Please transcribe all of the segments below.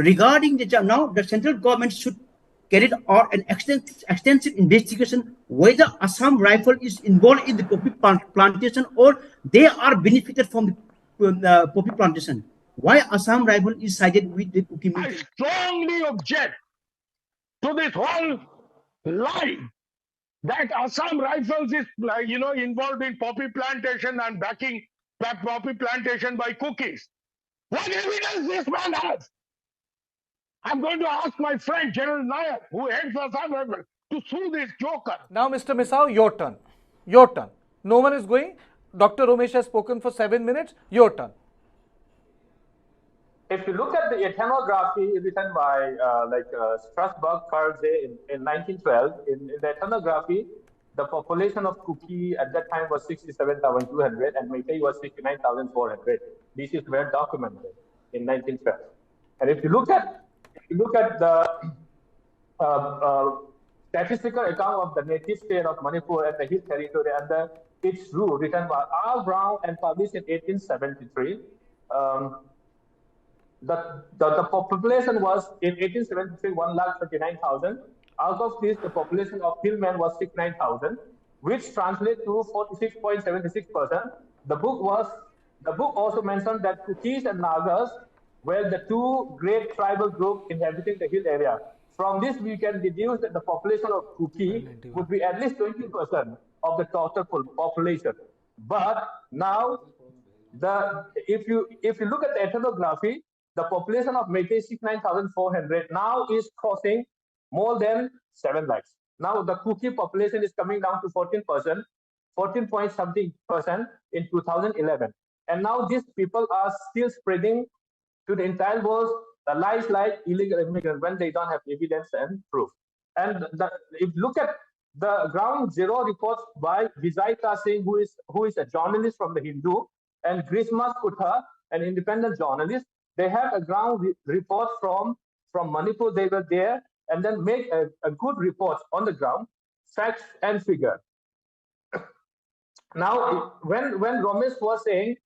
regarding now the central government should carry out an extensive investigation whether Assam Rifle is involved in the poppy plantation or they are benefited from the poppy plantation. Why Assam Rifle is sided with the Kuki I strongly object to this whole lie that Assam Rifles is, involved in poppy plantation and backing poppy plantation by cookies. What evidence this man has? I'm going to ask my friend General Nayak, who heads Assam Rifles, to sue this joker. Now, Mr. Misao, your turn. Your turn. No one is going. Dr. Romesh has spoken for 7 minutes. Your turn. If you look at the ethnography written by Strasbourg Karze in 1912, in the ethnography, the population of Kuki at that time was 67,200 and Meitei was 69,400. This is well documented in 1912. And if you look at the statistical account of the native state of Manipur and the hill territory under its rule, written by R. Brown and published in 1873, the population was in 1873 1,39,000. Out of this, the population of hillmen was 69,000, which translates to 46.76%. The book also mentioned that Kukis and Nagas were the two great tribal groups inhabiting the hill area. From this, we can deduce that the population of Kuki would be at least 20% of the total population. But now, if you look at the ethnography, the population of Meitei 69,400 now is crossing more than 7 lakhs. Now the Kuki population is coming down to 14%, 14 point something percent in 2011. And now these people are still spreading to the entire world the lies like illegal immigrants when they don't have evidence and proof. And if you look at the ground zero reports by Vijaita Singh, who is a journalist from the Hindu, and Grishma Kutha, an independent journalist, they have a ground report from Manipur. They were there and then make a good report on the ground, facts and figure. Now, when Romesh was saying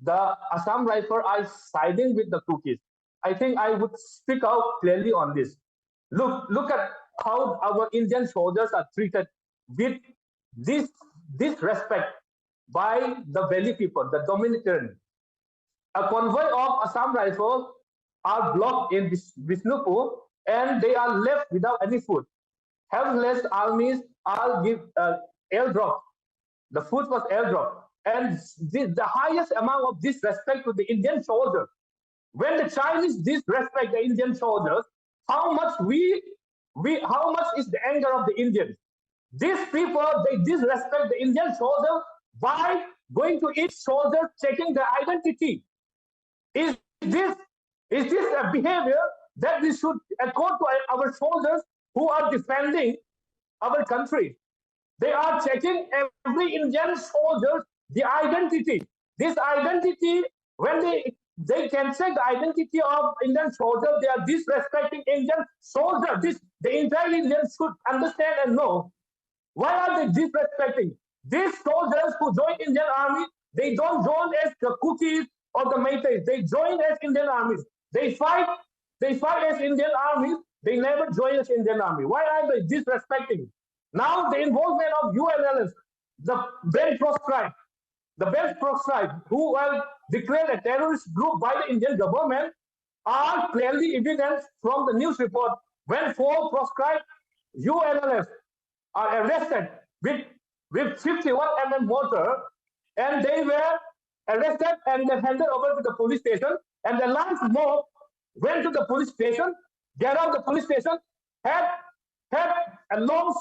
the Assam Rifle are siding with the Kukis, I think I would speak out clearly on this. Look at how our Indian soldiers are treated with this respect by the valley people, the Dominican. A convoy of Assam Rifles are blocked in Bishnupur and they are left without any food. Helpless armies are give airdrop. The food was airdrop. And the highest amount of disrespect to the Indian soldiers. When the Chinese disrespect the Indian soldiers, how much is the anger of the Indians? These people, they disrespect the Indian soldiers by going to each soldier, checking their identity. Is this a behavior that we should accord to our soldiers who are defending our country? They are checking every Indian soldier, the identity. This identity, when they can check the identity of Indian soldiers, they are disrespecting Indian soldiers. The entire Indians should understand and know. Why are they disrespecting? These soldiers who join Indian army, they don't join as the Kukis or the Meitei. They join as Indian armies. They fight as Indian armies. They never join as Indian army. Why are they disrespecting? Now the involvement of UNLS, the Ben proscribed, who were declared a terrorist group by the Indian government, are clearly evident from the news report when 4 proscribed UNLS are arrested with 51 mm mortar, and they were arrested and then handed over to the police station. And the last mob went to the police station, get out the police station, had a long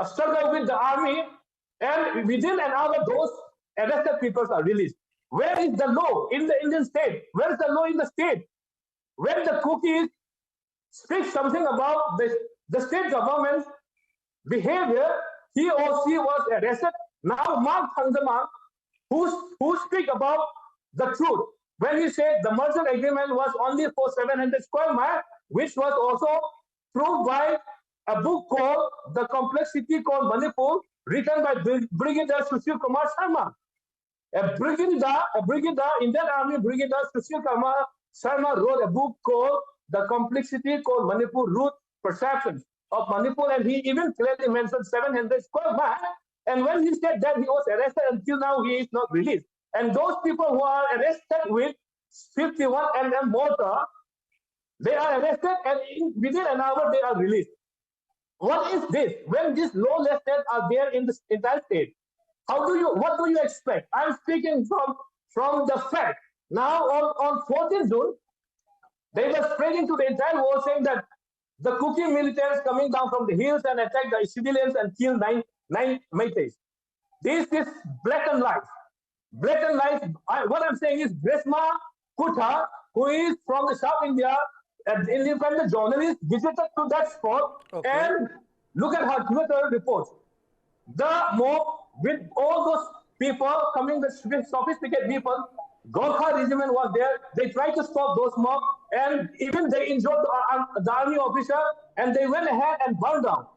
struggle with the army, and within an hour, those arrested people are released. Where is the law in the Indian state? Where is the law in the state? When the Kukis speak something about the state government's behavior, he or she was arrested. Now Mark Thangama, who speak about the truth, when he said the merger agreement was only for 700 square miles, which was also proved by a book called The Complexity Called Manipur, written by Brigadier Sushil Kumar Sharma. A brigadier, Indian Army Brigadier Sushil Kumar Sharma wrote a book called The Complexity called Manipur Root Perceptions of Manipur, and he even clearly mentioned 700 square miles. And when he said that, he was arrested. Until now, he is not released. And those people who are arrested with 51 mm mortar, they are arrested, and within an hour they are released. What is this? When these lawlessness are there in the entire state, what do you expect? I'm speaking from the fact. Now on 14th June, they were spreading to the entire world saying that the Kuki militants coming down from the hills and attack the civilians and kill nine Meiteis. This is blatant lies. Blatant lies. What I'm saying is Gresma Kutha, who is from the South India, an independent journalist, visited to that spot and look at her Twitter reports. The mob with all those people coming, the sophisticated people, Gorkha regiment was there. They tried to stop those mob, and even they injured the army officer, and they went ahead and burned down.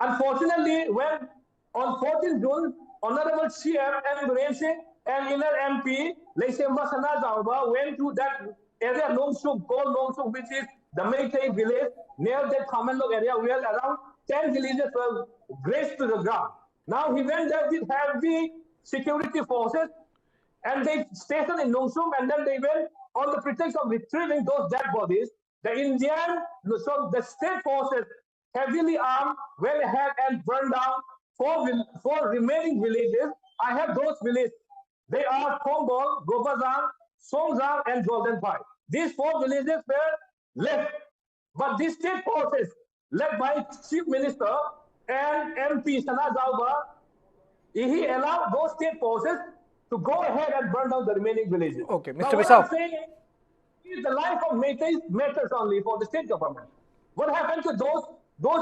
Unfortunately, when on 14th June, Honorable CM and Gurensi and inner MP Leisemba Sana Zauba went to that area, Longsuk, called Longsuk, which is the Meitei village near that Khamandok area, where around 10 villages were grazed to the ground. Now he went there with heavy security forces, and they stationed in Longsuk, and then they went on the pretext of retrieving those dead bodies. The state forces, heavily armed, went ahead and burned down four remaining villages. I have those villages. They are Khombol, Gobazang, Songzang, and Jordanpai. These four villages were left. But these state forces, led by Chief Minister and MP Sana Zauba, he allowed those state forces to go ahead and burn down the remaining villages. Okay, Now, Mr. what Misau. I'm saying is the life of Meitei matters only for the state government. What happened to those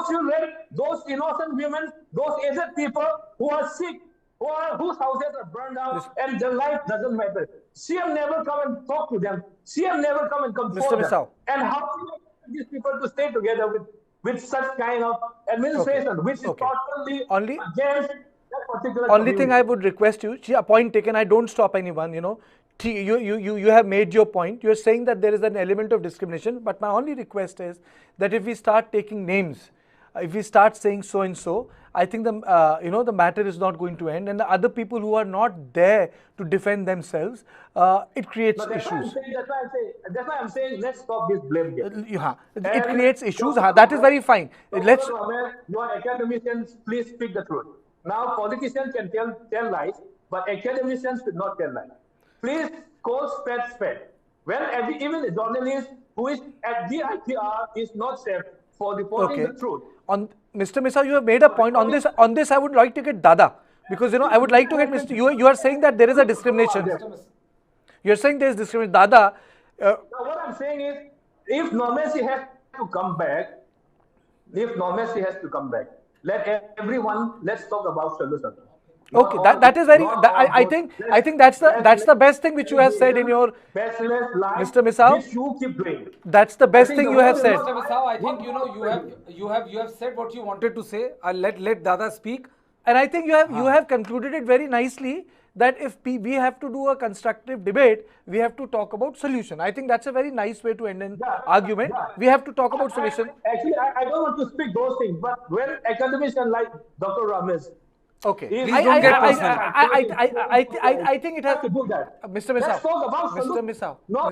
children, those innocent women, those aged people who are sick, whose houses are burned down, and their life doesn't matter? CM never come and talk to them. CM never come and comfort Mr. them. Misau. And how do you expect these people to stay together with such kind of administration, which is totally against that particular only community? thing I would request you, a point taken, I don't stop anyone, you have made your point. You're saying that there is an element of discrimination, but my only request is that if we start taking names, if we start saying so and so, I think the matter is not going to end, and the other people who are not there to defend themselves, it creates issues. That's why I'm saying let's stop this blame game. It creates issues. That is very fine. Let's. You are academicians, please speak the truth. Now politicians can tell lies, but academicians should not tell lies. Please call spade. When even a journalist who is at the ITR is not safe for reporting the truth. On Mr. Misau, you have made a point on this. On this, I would like to get Dada, because I would like to get Mr. You are saying that there is a discrimination. You are saying there is discrimination. Dada. Now what I'm saying is, if Romesh has to come back, let's talk about solution. Okay, that is very. I think that's the best thing which you have said in your. Mr. Misau, you keep doing. That's the best thing you have said. Mr. Misau, I think you have said what you wanted to say. I'll let Dada speak. And I think you have concluded it very nicely, that if we have to do a constructive debate, we have to talk about solution. I think that's a very nice way to end an argument. We have to talk about solution. Actually, I don't want to speak those things, but when academicians like Dr. Romesh, okay, I think it has to do that. Mr. Misau, Let's talk about Mr. Misau, No,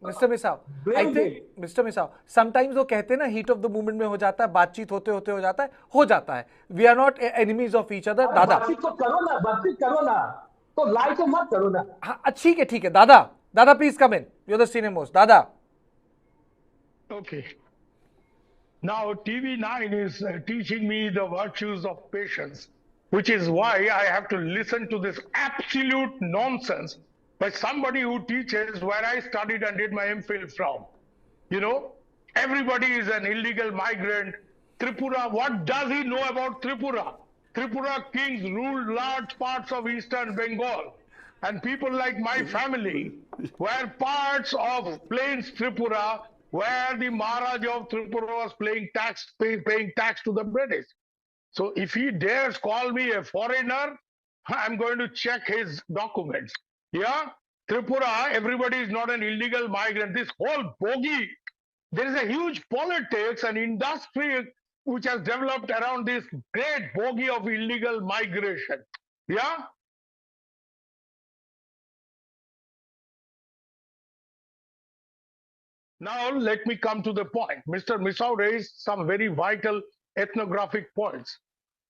Mr. Misau, I think Mr. Misau, sometimes वो कहते हैं ना, heat of the moment में हो जाता है, बातचीत होते होते हो जाता है. We are not enemies of each other. दादा, बातचीत करो ना, तो लाई तो मत करो ना. हाँ, ठीक है, दादा, please come in. You're the senior most. Dada. Okay. Now TV9 is teaching me the virtues of patience, which is why I have to listen to this absolute nonsense by somebody who teaches where I studied and did my MPhil from. Everybody is an illegal migrant. Tripura, what does he know about Tripura? Tripura kings ruled large parts of eastern Bengal, and people like my family were parts of Plains Tripura, where the Maharaja of Tripura was paying tax to the British. So if he dares call me a foreigner, I'm going to check his documents. Yeah? Tripura, everybody is not an illegal migrant. This whole bogey, there is a huge politics and industry which has developed around this great bogey of illegal migration. Yeah? Now, let me come to the point. Mr. Misau raised some very vital ethnographic points.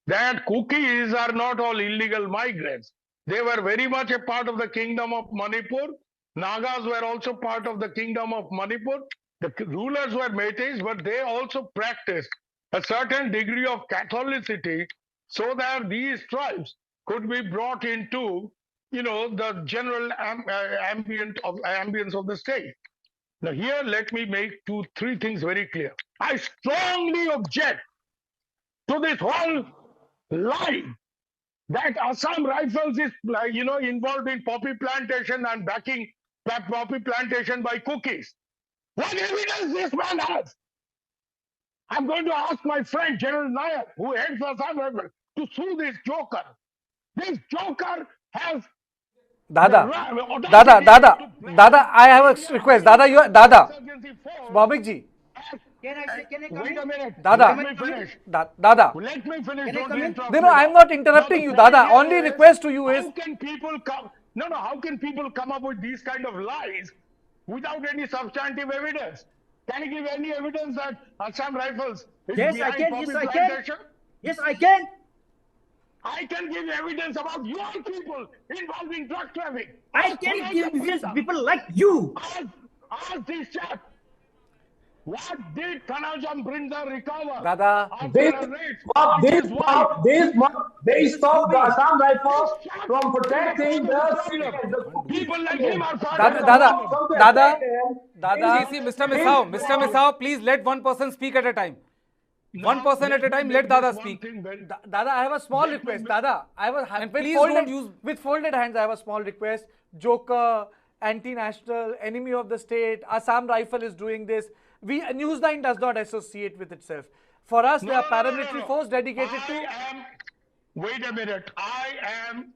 That cookies are not all illegal migrants. They were very much a part of the kingdom of Manipur. Nagas were also part of the kingdom of Manipur. The rulers were Meiteis, but they also practiced a certain degree of Catholicity so that these tribes could be brought into, the general ambience of the state. Now, here, let me make three things very clear. I strongly object to this whole lie that Assam Rifles is, involved in poppy plantation and backing poppy plantation by cookies. What evidence this man has? I'm going to ask my friend General Nayak, who heads Assam Rifles, to sue this joker. This joker has Dada, I have a request. Dada, Bobik ji. Can I come Wait a in? minute. Dada. Let me finish. Dada. Let me finish. Can I Don't come in? interrupt No, me. I'm not interrupting Now, you, the Dada. point Only is, request to you is, how can people come? No, how can people come up with these kind of lies without any substantive evidence? Can you give any evidence that Assam Rifles is Yes, I behind can. poppy Yes, I can. plantation? Yes, I can. I can give evidence about your people involved in drug trafficking. I can give people like you. Ask this chap. What did Kanajam Brinda recover Dada. after They a raid? stopped, Which they is why stopped, they stopped the Assam Rifles from is a protecting part of the the problem. citizens, the cookies People like citizens. him are part When of the the Dada, mob problem. come to Dada, attack them, Dada. See, Mr. Misao, please let one person speak at a time. One Now, person at a let me time, make let Dada this one speak. thing very- Dada, I have a small Let me request. make- Dada, I have a And with please folded, don't use- with folded hands. I have a small request. Joker, anti-national, enemy of the state. Assam Rifle is doing this. Newsline does not associate with itself. For us, they are paramilitary force dedicated to. Wait a minute. I am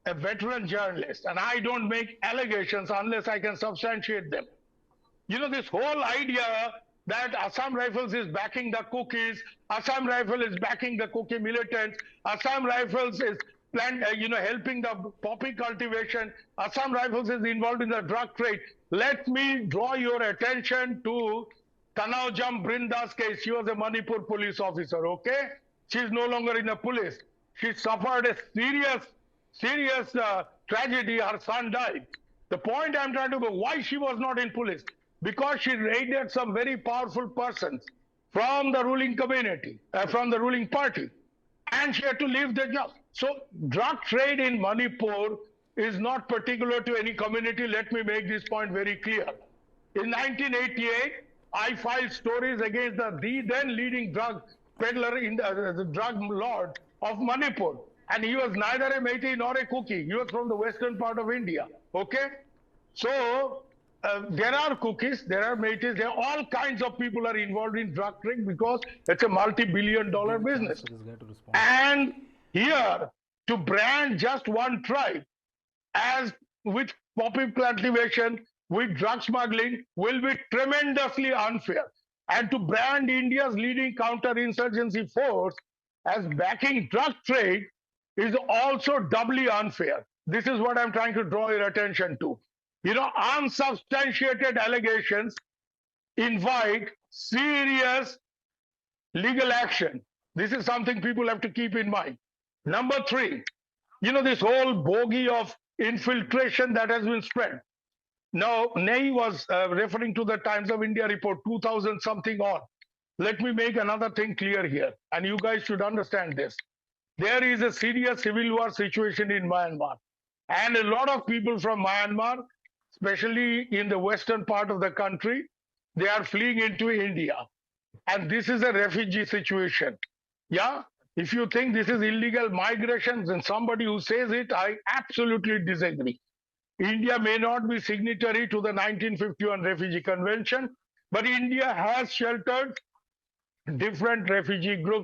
a veteran journalist and I don't make allegations unless I can substantiate them. This whole idea that Assam Rifles is backing the cookies, Assam Rifle is backing the cookie militants, Assam Rifles is helping the poppy cultivation, Assam Rifles is involved in the drug trade. Let me draw your attention to Kanaujam Brinda's case. She was a Manipur police officer, okay? She is no longer in the police. She suffered a serious tragedy. Her son died. The point I'm trying to make, why she was not in police? Because she raided some very powerful persons from the ruling community, from the ruling party, and she had to leave the job. So drug trade in Manipur is not particular to any community. Let me make this point very clear. In 1988, I filed stories against the then leading drug peddler in the drug lord of Manipur. And he was neither a Meitei nor a cookie. He was from the western part of India. Okay? So there are cookies, there are Meiteis, there are all kinds of people are involved in drug trade because it's a multi-billion-dollar business. And here, to brand just one tribe as with poppy cultivation, with drug smuggling, will be tremendously unfair. And to brand India's leading counterinsurgency force as backing drug trade is also doubly unfair. This is what I'm trying to draw your attention to. Unsubstantiated allegations invite serious legal action. This is something people have to keep in mind. Number three, this whole bogey of infiltration that has been spread. Now, Ney was referring to the Times of India report, 2000 something on. Let me make another thing clear here, and you guys should understand this. There is a serious civil war situation in Myanmar, and a lot of people from Myanmar, especially in the western part of the country, they are fleeing into India. And this is a refugee situation. Yeah? If you think this is illegal migration, then somebody who says it, I absolutely disagree. India may not be signatory to the 1951 Refugee Convention, but India has sheltered different refugee groups